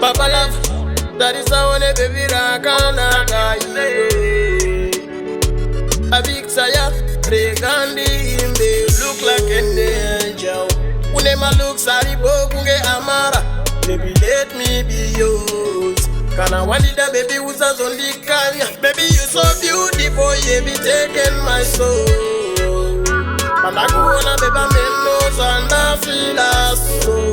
Papa love, that is how one baby rakana kaye. A big saya, regandi imbe look like an angel. Unema look sari bogunge amara, baby let me be yours. Kana walida baby uza zondi kanya, baby you so beautiful, you be taking my soul. Panda kuona beba menos and I feel so.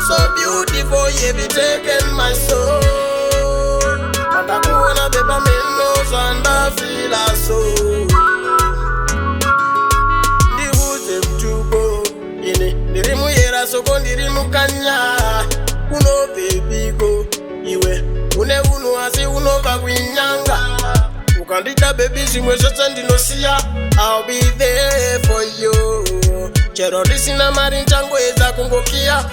So beautiful, you be taking my soul. And I wanna be my menos and I feel so. The who's them to go in it. The rimu yera so go the rimu kanya. Uno baby go iwe. Une unu asi uno bagwinyanga. Ukandika baby simwe shotendi no siya. I'll be there for you. Chero lisina marin chango eza kungokia.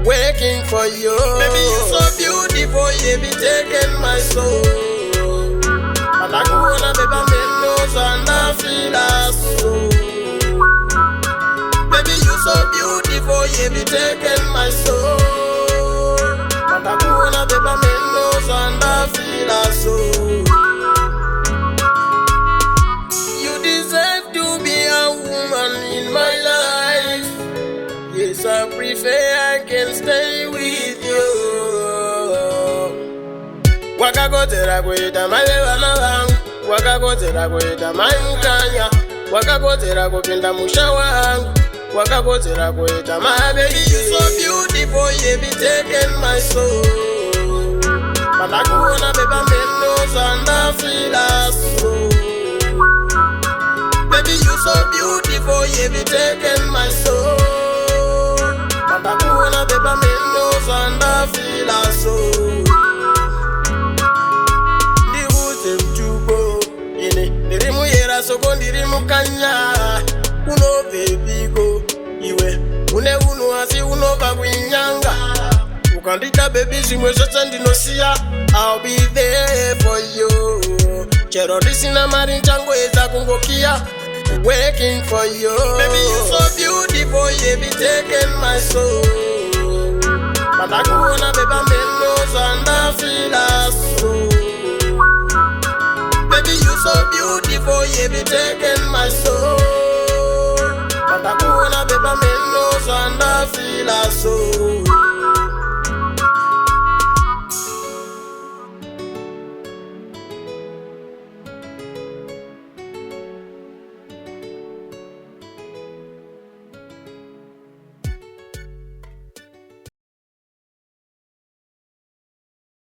Waiting for you. Baby, you so beautiful, you be taking my soul. And I wanna be my menos and I feel so. Baby, you so beautiful, you be taking my soul. And I wanna be my menos and I feel so. You deserve to be a woman in my life. Yes, I prefer I can stay with you. Wakagotera kwita malevana vangu, wakagotera kwita mankanya, wakagotera kupinda musha wangu, wakagotera kwita my baby. You so beautiful, you be taking my soul. But I wanna be my menos and I feel so. Baby, you so beautiful, you be taking my soul. And I wanna be my menos and I feel so. The who's them to go in it. The rimu yera so go the rimu kanya. Uno baby go iwe. Une unu asi uno bagwinyanga. Ukandika baby simwe shotendi no siya. I'll be there for you. Chero lisina marin chango eza kungokia. Waiting for you. Baby, you so beautiful,